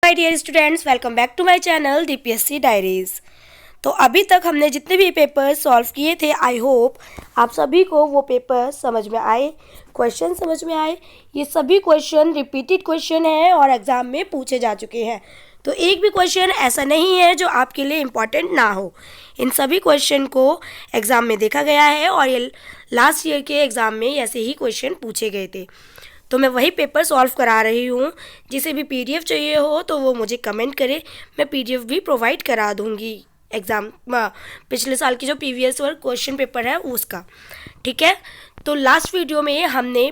My dear students, welcome back to my channel DPSC diaries. तो अभी तक हमने जितने भी पेपर सॉल्व किए थे, आई होप आप सभी को वो पेपर समझ में आए, क्वेश्चन समझ में आए। ये सभी क्वेश्चन रिपीटेड क्वेश्चन हैं और एग्ज़ाम में पूछे जा चुके हैं। तो एक भी क्वेश्चन ऐसा नहीं है जो आपके लिए इम्पॉर्टेंट ना हो। इन सभी क्वेश्चन को एग्ज़ाम में देखा गया है और ये लास्ट ईयर के एग्ज़ाम में ऐसे ही क्वेश्चन पूछे गए थे। तो मैं वही पेपर सॉल्व करा रही हूँ। जिसे भी PDF चाहिए हो तो वो मुझे कमेंट करे, मैं PDF भी प्रोवाइड करा दूँगी। एग्ज़ाम पिछले साल की जो प्रीवियस और क्वेश्चन पेपर है उसका, ठीक है। तो लास्ट वीडियो में हमने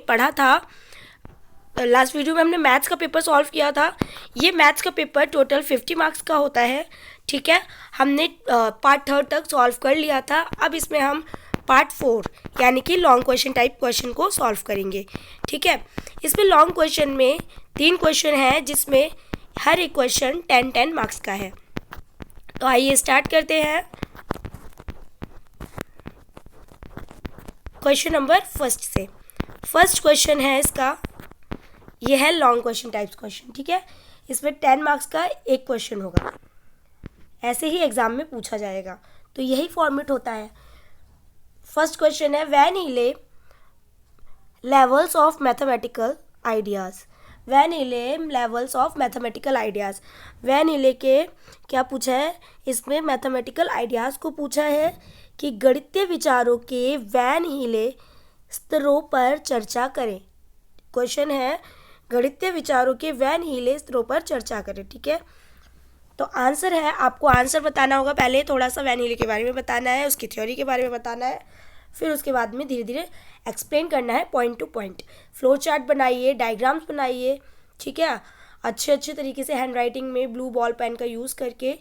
मैथ्स का पेपर सॉल्व किया था। ये मैथ्स का पेपर टोटल 50 मार्क्स का होता है, ठीक है। हमने पार्ट 3 तक सॉल्व कर लिया था। अब इसमें हम पार्ट 4 यानी कि लॉन्ग क्वेश्चन टाइप क्वेश्चन को सॉल्व करेंगे, ठीक है। इसमें लॉन्ग क्वेश्चन में 3 क्वेश्चन हैं जिसमें हर एक क्वेश्चन 10-10 मार्क्स का है। तो आइए स्टार्ट करते हैं। क्वेश्चन नंबर फर्स्ट से। फर्स्ट क्वेश्चन है इसका, ये है लॉन्ग क्वेश्चन टाइप्स क्वेश्चन, ठीक है। इसमें 10 मार्क्स का एक क्वेश्चन होगा, ऐसे ही एग्जाम में पूछा जाएगा। तो यही फॉर्मेट होता है। फर्स्ट क्वेश्चन है van Hiele levels of mathematical ideas. Van Hiele levels of mathematical ideas. Van Hiele के क्या पूछा है, इसमें मैथमेटिकल आइडियाज़ को पूछा है कि गणितीय विचारों के व्हेन ही ले स्तरों पर चर्चा करें। क्वेश्चन है गणितीय विचारों के व्हेन ही ले स्तरों पर चर्चा करें, ठीक है। तो आंसर है, आपको आंसर बताना होगा। पहले थोड़ा सा वैन हीले के बारे में बताना है, उसकी थ्योरी के बारे में बताना है, फिर उसके बाद में धीरे धीरे एक्सप्लेन करना है point two point. Flow chart बनाइए, डायग्राम्स बनाइए, ठीक है। अच्छे तरीके से हैंड राइटिंग में ब्लू बॉल पेन का यूज़ करके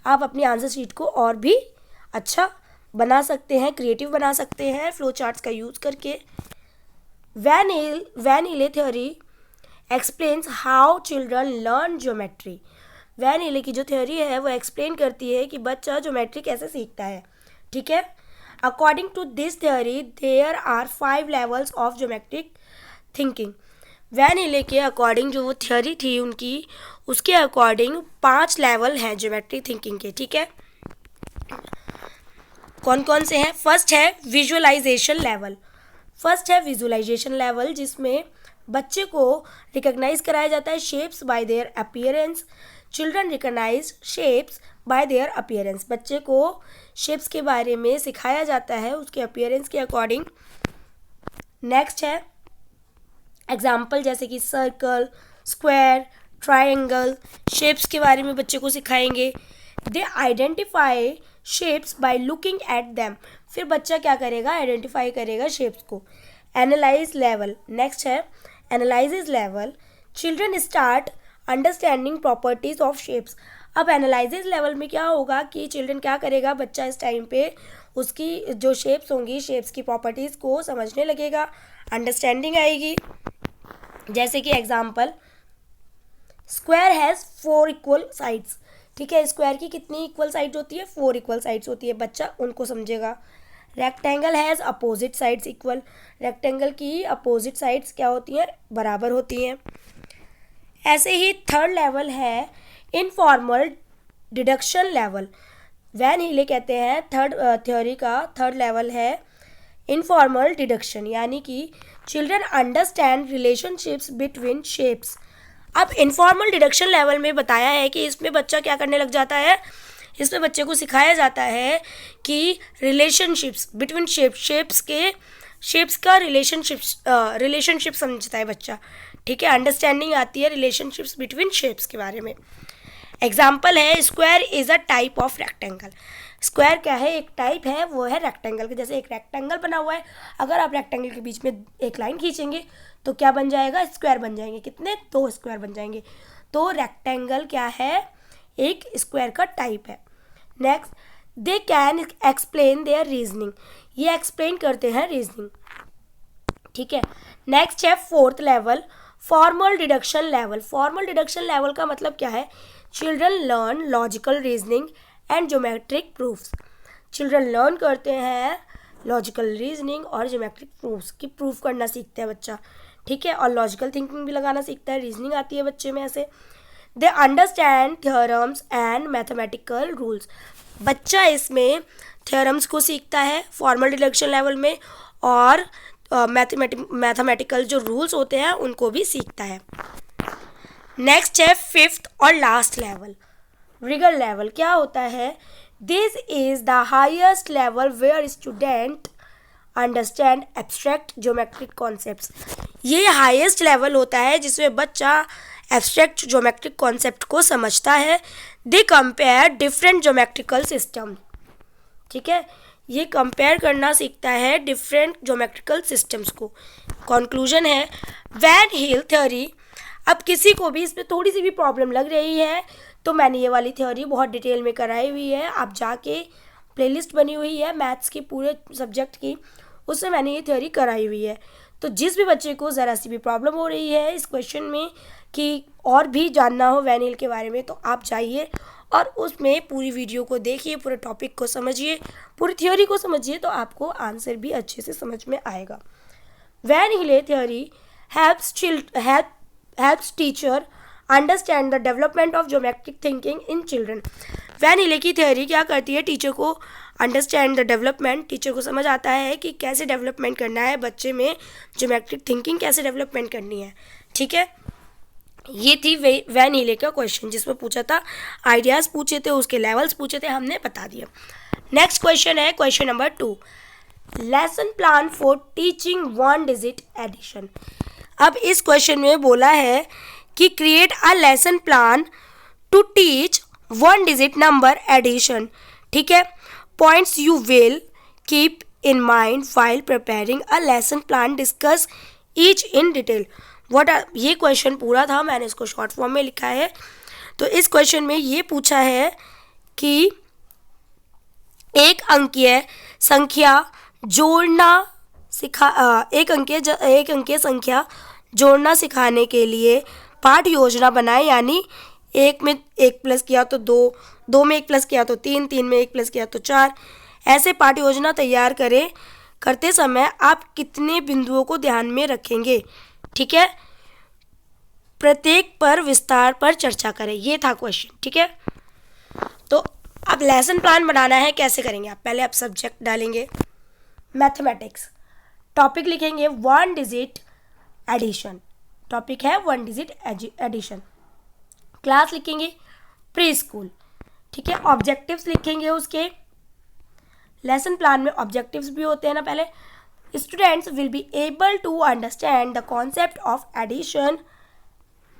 आप अपनी आंसर शीट को और भी अच्छा बना सकते हैं, क्रिएटिव बना सकते हैं फ्लो चार्ट्स का यूज़ करके। Van Hiele theory explains how children learn geometry. Van Hiele की जो थ्योरी है वो एक्सप्लेन करती है कि बच्चा ज्योमेट्री कैसे सीखता है, ठीक है। According to this theory there are 5 levels of geometric thinking. Van Hiele के अकॉर्डिंग जो वो थ्योरी थी उनकी, उसके अकॉर्डिंग 5 लेवल हैं ज्योमेट्रिक थिंकिंग के, ठीक है। कौन कौन से हैं? फर्स्ट है विजुअलाइजेशन लेवल। फर्स्ट है विजुअलाइजेशन लेवल, जिसमें बच्चे को रिकॉग्नाइज कराया जाता है shapes by their appearance. Children recognise shapes by their appearance. बच्चे को शेप्स के बारे में सिखाया जाता है उसके अपीयरेंस के अकॉर्डिंग। नेक्स्ट है एग्जाम्पल, जैसे कि सर्कल, स्क्वायर, ट्रायंगल, शेप्स के बारे में बच्चे को सिखाएंगे। They identify shapes by looking at them. फिर बच्चा क्या करेगा, आइडेंटिफाई करेगा शेप्स को। Analyse level. नेक्स्ट है analyse level. Children start understanding properties of shapes. अब एनालाइसिस लेवल में क्या होगा कि चिल्ड्रन क्या करेगा, बच्चा इस टाइम पे उसकी जो शेप्स होंगी, शेप्स की प्रॉपर्टीज़ को समझने लगेगा, अंडरस्टैंडिंग आएगी। जैसे कि example, square has 4 equal sides, ठीक है। स्क्वायर की कितनी इक्वल साइड्स होती है? 4 इक्वल साइड्स होती है, बच्चा उनको समझेगा। Rectangle has opposite sides equal. Rectangle की अपोजिट साइड्स क्या होती हैं? बराबर होती हैं। ऐसे ही थर्ड लेवल है informal deduction level. Van Hiele कहते हैं थर्ड थ्योरी का थर्ड लेवल है इनफॉर्मल डिडक्शन, यानी कि children understand relationships between shapes. अब इनफॉर्मल डिडक्शन लेवल में बताया है कि इसमें बच्चा क्या करने लग जाता है, इसमें बच्चे को सिखाया जाता है कि रिलेशनशिप्स बिटवीन शेप्स का रिलेशनशिप समझता है बच्चा, ठीक है। अंडरस्टैंडिंग आती है रिलेशनशिप्स बिटवीन शेप्स के बारे में। एग्जाम्पल है square is a type of rectangle. Square क्या है? एक टाइप है, वो है रेक्टेंगल के। जैसे एक रेक्टेंगल बना हुआ है, अगर आप रेक्टेंगल के बीच में एक लाइन खींचेंगे तो क्या बन जाएगा? स्क्वायर बन जाएंगे। कितने? 2 स्क्वायर बन जाएंगे। तो रेक्टेंगल क्या है? एक स्क्वायर का टाइप है। Next, they can explain their reasoning. ये एक्सप्लेन करते हैं रीजनिंग, ठीक है। नेक्स्ट है fourth level formal deduction level. Formal deduction level का मतलब क्या है? Children learn logical reasoning and geometric proofs. Children learn करते हैं लॉजिकल रीजनिंग और ज्योमेट्रिक प्रूफ्स की प्रूफ करना सीखता है बच्चा, ठीक है। और लॉजिकल थिंकिंग भी लगाना सीखता है, रीजनिंग आती है बच्चे में ऐसे। They understand theorems and mathematical rules. बच्चा इसमें थ्योरम्स को सीखता है फॉर्मल डिडक्शन लेवल में, और मैथमेटिकल जो रूल्स होते हैं उनको भी सीखता है। नेक्स्ट है फिफ्थ और लास्ट लेवल, रिगर लेवल। क्या होता है? This is the highest level where student understand abstract geometric concepts. ये हाईएस्ट लेवल होता है जिसमें बच्चा एब्स्ट्रैक्ट ज्योमेट्रिक कॉन्सेप्ट को समझता है। दे कंपेयर डिफरेंट ज्योमेट्रिकल सिस्टम, ठीक है, ये कंपेयर करना सीखता है डिफरेंट ज्योमेट्रिकल सिस्टम्स को। कंक्लूजन है वैन हिल थ्योरी। अब किसी को भी इसमें थोड़ी सी भी प्रॉब्लम लग रही है तो मैंने ये वाली थ्योरी बहुत डिटेल में कराई हुई है, आप जाके प्लेलिस्ट बनी हुई है मैथ्स की पूरे सब्जेक्ट की, उसमें मैंने ये थ्योरी कराई हुई है। तो जिस भी बच्चे को ज़रा सी भी प्रॉब्लम हो रही है इस क्वेश्चन में कि और भी जानना हो वैन हिल के बारे में, तो आप जाइए और उसमें पूरी वीडियो को देखिए, पूरे टॉपिक को समझिए, पूरी थ्योरी को समझिए, तो आपको आंसर भी अच्छे से समझ में आएगा। वैन हिले theory helps teacher understand the development of geometric thinking in children। Van Hiele की थ्योरी क्या करती है? टीचर को अंडरस्टैंड द डेवलपमेंट, टीचर को समझ आता है कि कैसे डेवलपमेंट करना है बच्चे में, ज्योमेट्रिक थिंकिंग कैसे डेवलपमेंट करनी है, ठीक है। ये थी वैन हिले का क्वेश्चन जिसमें पूछा था, आइडियाज़ पूछे थे, उसके लेवल्स पूछे थे, हमने बता दिया। नेक्स्ट क्वेश्चन है question number 2, lesson plan for teaching 1 digit addition. अब इस क्वेश्चन में बोला है कि create a lesson plan to teach 1 digit number addition, ठीक है। Points you will keep in mind while preparing a lesson plan, discuss each in detail. ये question पूरा था, मैंने इसको शॉर्ट फॉर्म में लिखा है। तो इस क्वेश्चन में ये पूछा है कि एक अंकीय संख्या जोड़ना एक अंकीय संख्या जोड़ना सिखाने के लिए पाठ योजना बनाए, यानी 1 में 1 प्लस किया तो 2, 2 में 1 प्लस किया तो 3, 3 में 1 प्लस किया तो 4, ऐसे पाठ योजना तैयार करते समय आप कितने बिंदुओं को ध्यान में रखेंगे, ठीक है। प्रत्येक पर विस्तार पर चर्चा करें, ये था क्वेश्चन, ठीक है। तो अब लेसन प्लान बनाना है, कैसे करेंगे आप? पहले आप सब्जेक्ट डालेंगे मैथमेटिक्स, टॉपिक लिखेंगे 1 डिजिट एडिशन, टॉपिक है 1 डिजिट एडिशन। क्लास लिखेंगे प्री स्कूल, ठीक है। ऑब्जेक्टिव्स लिखेंगे उसके, लेसन प्लान में ऑब्जेक्टिव्स भी होते हैं ना पहले। Students will be able to understand the concept of addition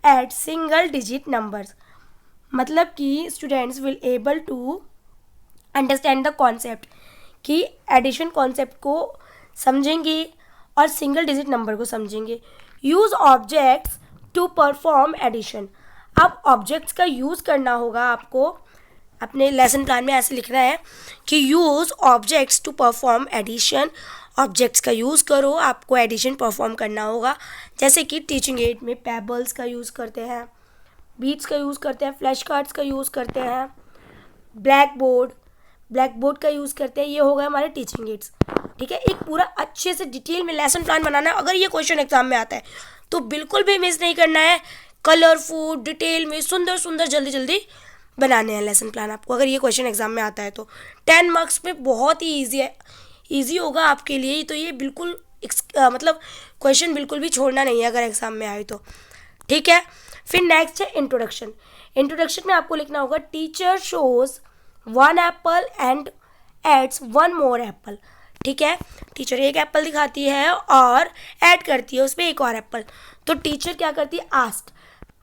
at single digit numbers, मतलब कि students will able to understand the concept, कि एडिशन कॉन्सेप्ट को समझेंगे और सिंगल डिजिट नंबर को समझेंगे। Use objects to perform addition. अब objects का यूज़ करना होगा आपको, अपने लेसन प्लान में ऐसे लिखना है कि use objects to perform addition, objects का यूज़ करो, आपको एडिशन परफॉर्म करना होगा। जैसे कि टीचिंग एड में पेबल्स का यूज़ करते हैं, बीट्स का यूज़ करते हैं, फ्लैश कार्ड्स का यूज़ करते हैं, ब्लैक बोर्ड का यूज़ करते हैं। ये हो गए हमारे टीचिंग एड्स, ठीक है। एक पूरा अच्छे से डिटेल में लेसन प्लान बनाना है। अगर ये क्वेश्चन एग्जाम में आता है तो बिल्कुल भी मिस नहीं करना है, कलरफुल डिटेल में सुंदर सुंदर जल्दी जल्दी बनाने हैं लेसन प्लान आपको। अगर ये क्वेश्चन एग्जाम में आता है तो 10 मार्क्स में बहुत ही ईजी होगा आपके लिए। तो ये बिल्कुल मतलब क्वेश्चन बिल्कुल भी छोड़ना नहीं है अगर एग्जाम में आए तो, ठीक है। फिर नेक्स्ट है इंट्रोडक्शन। इंट्रोडक्शन में आपको लिखना होगा teacher shows 1 apple and adds 1 more apple, ठीक है। टीचर 1 एप्पल दिखाती है और ऐड करती है उसमें 1 और एप्पल। तो टीचर क्या करती है? आस्क।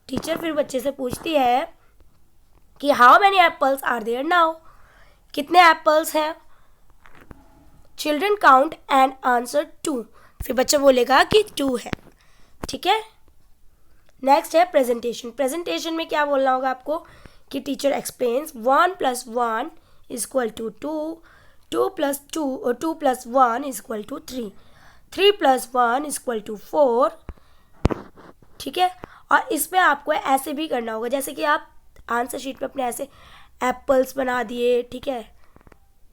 टीचर फिर बच्चे से पूछती है कि how many apples are there now, कितने एप्पल्स हैं। चिल्ड्रन काउंट एंड आंसर 2, फिर बच्चा बोलेगा कि 2 है, ठीक है। नेक्स्ट है प्रेजेंटेशन। प्रेजेंटेशन में क्या बोलना होगा आपको कि टीचर एक्सप्लेन्स 1 + 1 = 2, 2 + 2 और 2 + 1 = 3, 3 + 1 = 4, ठीक है। और इसमें आपको ऐसे भी करना होगा, जैसे कि आप आंसर शीट पे अपने ऐसे एप्पल्स बना दिए, ठीक है।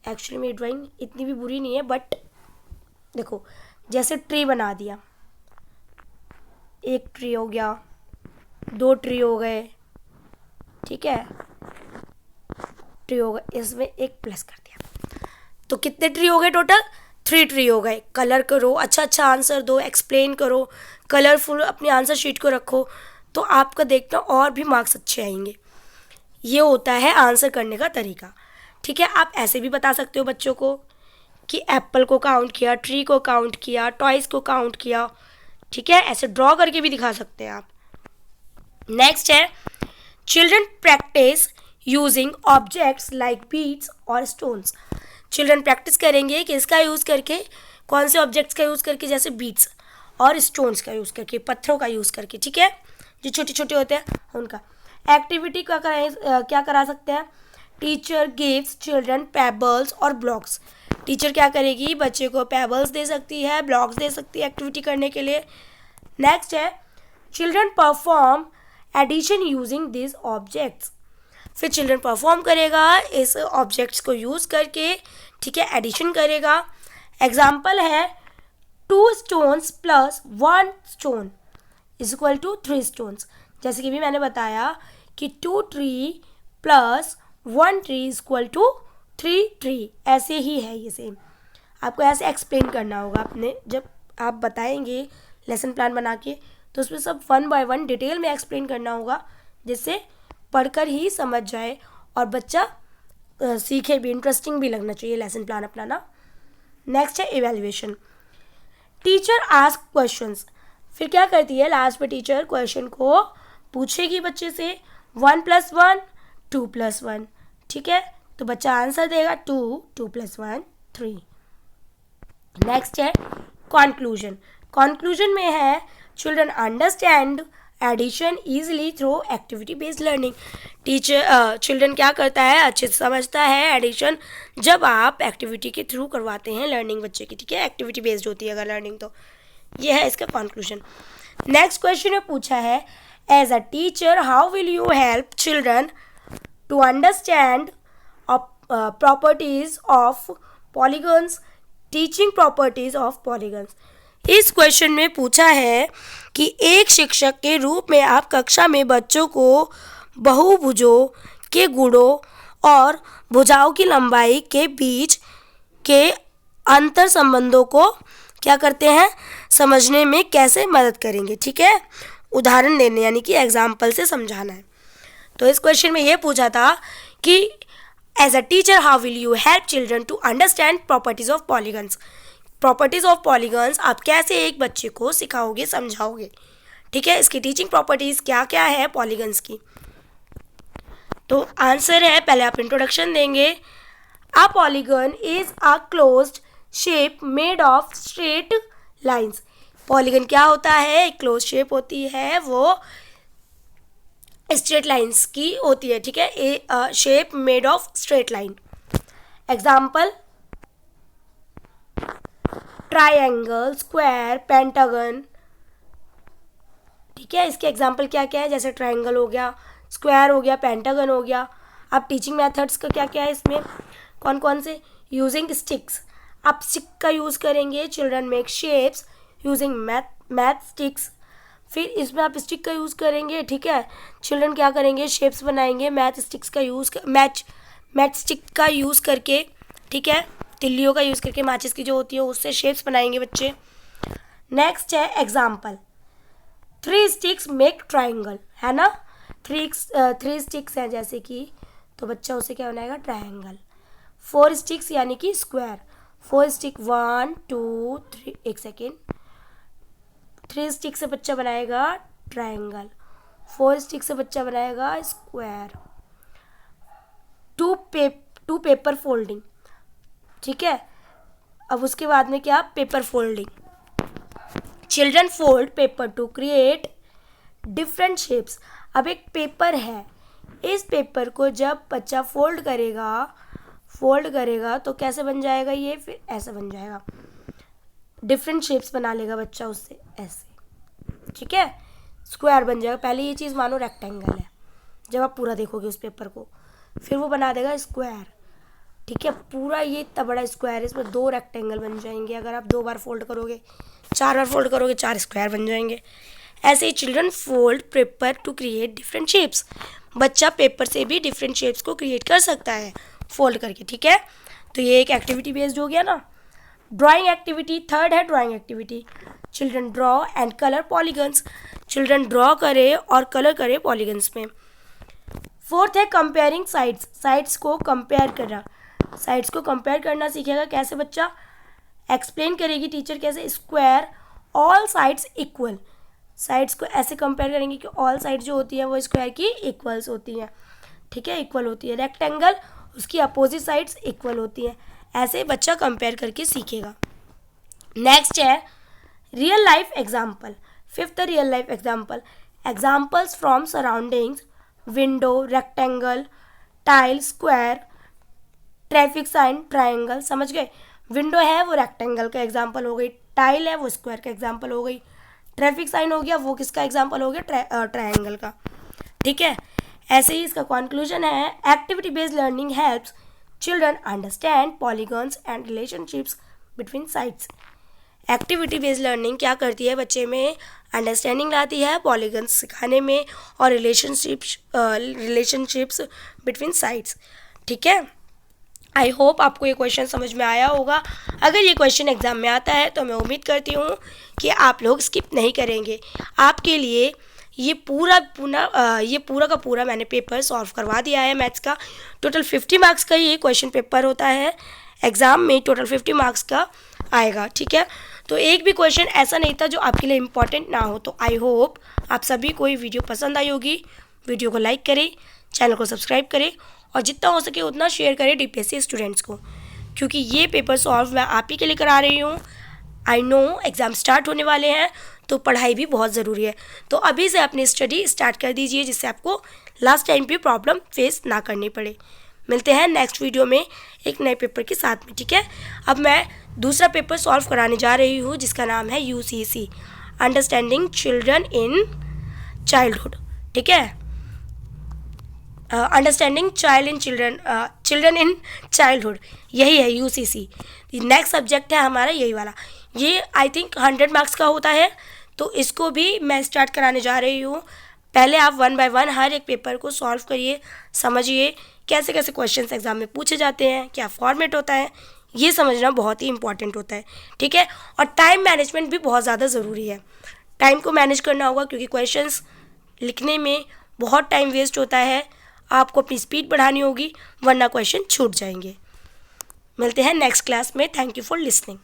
एक्चुअली मेरी ड्राइंग इतनी भी बुरी नहीं है, बट देखो जैसे ट्री बना दिया, 1 ट्री हो गया, 2 ट्री हो गए, ठीक है, ट्री हो गए, इसमें एक प्लस कर दिया। तो कितने ट्री हो गए टोटल? 3 ट्री हो गए। कलर करो, अच्छा अच्छा आंसर दो, एक्सप्लेन करो, कलरफुल अपनी आंसर शीट को रखो, तो आपका देखना और भी मार्क्स अच्छे आएंगे। ये होता है आंसर करने का तरीका। ठीक है, आप ऐसे भी बता सकते हो बच्चों को कि एप्पल को काउंट किया, ट्री को काउंट किया, टॉयज़ को काउंट किया। ठीक है, ऐसे ड्रॉ करके भी दिखा सकते हैं आप। नेक्स्ट है children practice using objects like beads और स्टोन्स। चिल्ड्रन प्रैक्टिस करेंगे कि इसका यूज़ करके, कौन से ऑब्जेक्ट्स का यूज़ करके, जैसे बीड्स और स्टोन्स का यूज़ करके, पत्थरों का यूज़ करके। ठीक है, जो छोटे छोटे होते हैं उनका। एक्टिविटी क्या करा सकते हैं? टीचर गिव्स चिल्ड्रन पेबल्स और ब्लॉक्स। टीचर क्या करेगी? बच्चे को पेबल्स दे सकती है, ब्लॉक्स दे सकती है एक्टिविटी करने के लिए। नेक्स्ट है children perform addition using this objects. फिर चिल्ड्रन परफॉर्म करेगा इस ऑब्जेक्ट्स को यूज़ करके। ठीक है, एडिशन करेगा। एग्जाम्पल है 2 stones plus 1 stone is equal to 3 stones. जैसे कि भी मैंने बताया कि 2 tree plus 1 tree is equal to 3 tree. ऐसे ही है ये सेम। आपको ऐसे एक्सप्लेन करना होगा अपने, जब आप बताएंगे लेसन प्लान बना के, तो उसमें सब 1 बाय 1 डिटेल में एक्सप्लेन करना होगा, जिससे पढ़कर ही समझ जाए और बच्चा सीखे भी, इंटरेस्टिंग भी लगना चाहिए लेसन प्लान अपनाना। नेक्स्ट है इवैल्यूएशन। Teacher ask questions. फिर क्या करती है? लास्ट में टीचर क्वेश्चन को पूछेगी बच्चे से, 1 + 1 2 + 1। ठीक है, तो बच्चा आंसर देगा 2 2 + 1 3। नेक्स्ट है कंक्लूजन। कंक्लूजन में है children understand addition easily through activity based learning. Children क्या करता है? अच्छे से समझता है एडिशन जब आप एक्टिविटी के थ्रू करवाते हैं लर्निंग बच्चे की। ठीक है, एक्टिविटी बेस्ड होती है अगर लर्निंग, तो ये है इसका कंक्लूजन। नेक्स्ट क्वेश्चन में पूछा है as a teacher how will you help children to understand properties of polygons, teaching properties of polygons. इस क्वेश्चन में पूछा है कि एक शिक्षक के रूप में आप कक्षा में बच्चों को बहुभुजों के गुणों और भुजाओं की लंबाई के बीच के अंतर संबंधों को क्या करते हैं? समझने में कैसे मदद करेंगे। ठीक है, उदाहरण देने यानी कि एग्जाम्पल से समझाना है। तो इस क्वेश्चन में ये पूछा था कि as a teacher how will you help children to understand properties of polygons. Properties of polygons आप कैसे एक बच्चे को सिखाओगे, समझाओगे। ठीक है, इसकी टीचिंग प्रॉपर्टीज क्या क्या है पॉलीगन्स की। तो आंसर है, पहले आप इंट्रोडक्शन देंगे। A polygon is a closed shape made of straight lines. Polygon क्या होता है? एक क्लोज शेप होती है, वो स्ट्रेट लाइंस की होती है। ठीक है, a shape made of straight line. Example triangle, square, pentagon. ठीक है, इसके एग्जाम्पल क्या क्या है? जैसे ट्राइंगल हो गया, स्क्वायर हो गया, पेंटागन हो गया। अब टीचिंग मेथड्स का क्या क्या है इसमें, कौन कौन से? यूजिंग स्टिक्स, आप स्टिक का यूज़ करेंगे। Children make shapes using math sticks. फिर इसमें आप स्टिक का यूज़ करेंगे। ठीक है, चिल्ड्रन क्या करेंगे? शेप्स बनाएंगे मैथ स्टिक्स का यूज़ मैथ स्टिक का यूज़ करके। ठीक है, तिल्लियों का यूज़ करके, माचिस की जो होती है उससे शेप्स बनाएंगे बच्चे। नेक्स्ट है एग्जाम्पल 3 स्टिक्स मेक ट्राइंगल, है ना। 3 स्टिक्स हैं जैसे कि, तो बच्चा उसे क्या बनाएगा? ट्राइंगल। 4 स्टिक्स यानी कि स्क्वायर। 4 स्टिक 1 2 3, एक सेकेंड, 3 स्टिक से बच्चा बनाएगा ट्राइंगल, 4 स्टिक से बच्चा बनाएगा स्क्वायर। 2 paper folding. ठीक है, अब उसके बाद में क्या? Paper folding. Children fold paper to create different shapes. अब एक पेपर है, इस पेपर को जब बच्चा फोल्ड करेगा तो कैसे बन जाएगा ये? फिर ऐसे बन जाएगा, डिफरेंट शेप्स बना लेगा बच्चा उससे, ऐसे। ठीक है, स्क्वायर बन जाएगा। पहले ये चीज़ मानो रेक्टेंगल है, जब आप पूरा देखोगे उस पेपर को, फिर वो बना देगा स्क्वायर। ठीक है, पूरा ये इतना बड़ा स्क्वायर है, इसमें 2 रेक्टेंगल बन जाएंगे। अगर आप 2 बार फोल्ड करोगे, 4 बार फोल्ड करोगे, 4 स्क्वायर बन जाएंगे। ऐसे ही children fold paper to create different shapes. बच्चा पेपर से भी डिफरेंट शेप्स को क्रिएट कर सकता है फोल्ड करके, ठीक है। तो ये एक एक्टिविटी बेस्ड हो गया ना। ड्राइंग एक्टिविटी, थर्ड है drawing activity. Children draw and colour polygons. Children draw करे और कलर करे पॉलीगन्स में। फोर्थ है कंपेयरिंग साइड्स। साइड्स को कंपेयर करना। साइड्स को कंपेयर करना सीखेगा कैसे बच्चा, एक्सप्लेन करेगी टीचर कैसे। Square all sides equal. Sides को ऐसे कंपेयर करेंगे कि ऑल साइड जो होती है वो स्क्वायर की इक्वल्स होती हैं, ठीक है, इक्वल होती है। रेक्टेंगल उसकी अपोजिट साइड्स इक्वल होती हैं। ऐसे बच्चा कंपेयर करके सीखेगा। नेक्स्ट है real life example. Fifth real life example. Examples from surroundings, window, rectangle, tile, square, traffic sign, triangle. समझ गए। विंडो है वो रेक्टेंगल का एग्जाम्पल हो गई, टाइल है वो स्क्वायर का एग्जाम्पल हो गई, ट्रैफिक साइन हो गया वो किसका एग्जाम्पल हो गया, ट्राइंगल का, ठीक है। ऐसे ही इसका कंक्लूजन है activity based learning helps children understand polygons and relationships between sides. Activity based learning क्या करती है, बच्चे में अंडरस्टैंडिंग लाती है पॉलीगन्स सिखाने में और रिलेशनशिप्स बिटवीन साइड्स, ठीक है। आई होप आपको ये क्वेश्चन समझ में आया होगा। अगर ये क्वेश्चन एग्ज़ाम में आता है तो मैं उम्मीद करती हूँ कि आप लोग स्किप नहीं करेंगे। आपके लिए ये पूरा का पूरा मैंने पेपर सॉल्व करवा दिया है मैथ्स का। टोटल 50 मार्क्स का ये क्वेश्चन पेपर होता है, एग्ज़ाम में टोटल 50 मार्क्स का आएगा, ठीक है। तो एक भी क्वेश्चन ऐसा नहीं था जो आपके लिए इम्पॉर्टेंट ना हो। तो आई होप आप सभी को ये वीडियो पसंद आई होगी। वीडियो को लाइक करें, चैनल को सब्सक्राइब करें और जितना हो सके उतना शेयर करें डीपीएससी स्टूडेंट्स को, क्योंकि ये पेपर सॉल्व मैं आप ही के लिए करा रही हूँ। आई नो एग्ज़ाम स्टार्ट होने वाले हैं तो पढ़ाई भी बहुत ज़रूरी है। तो अभी से अपनी स्टडी स्टार्ट कर दीजिए जिससे आपको लास्ट टाइम भी प्रॉब्लम फेस ना करनी पड़े। मिलते हैं नेक्स्ट वीडियो में एक नए पेपर के साथ में, ठीक है। अब मैं दूसरा पेपर सॉल्व कराने जा रही हूँ जिसका नाम है UCC, understanding children in childhood, ठीक है। अंडरस्टैंडिंग चिल्ड्रन इन चाइल्डहुड, यही है यूसीसी। नेक्स्ट सब्जेक्ट है हमारा यही वाला। ये आई थिंक 100 मार्क्स का होता है, तो इसको भी मैं स्टार्ट कराने जा रही हूँ। पहले आप 1 बाय 1 हर एक पेपर को सॉल्व करिए, समझिए कैसे कैसे क्वेश्चंस एग्जाम में पूछे जाते हैं, क्या फॉर्मेट होता है, ये समझना बहुत ही इंपॉर्टेंट होता है, ठीक है। और टाइम मैनेजमेंट भी बहुत ज़्यादा ज़रूरी है। टाइम को मैनेज करना होगा क्योंकि क्वेश्चंस लिखने में बहुत टाइम वेस्ट होता है। आपको अपनी स्पीड बढ़ानी होगी वरना क्वेश्चन छूट जाएंगे। मिलते हैं नेक्स्ट क्लास में। Thank you for listening.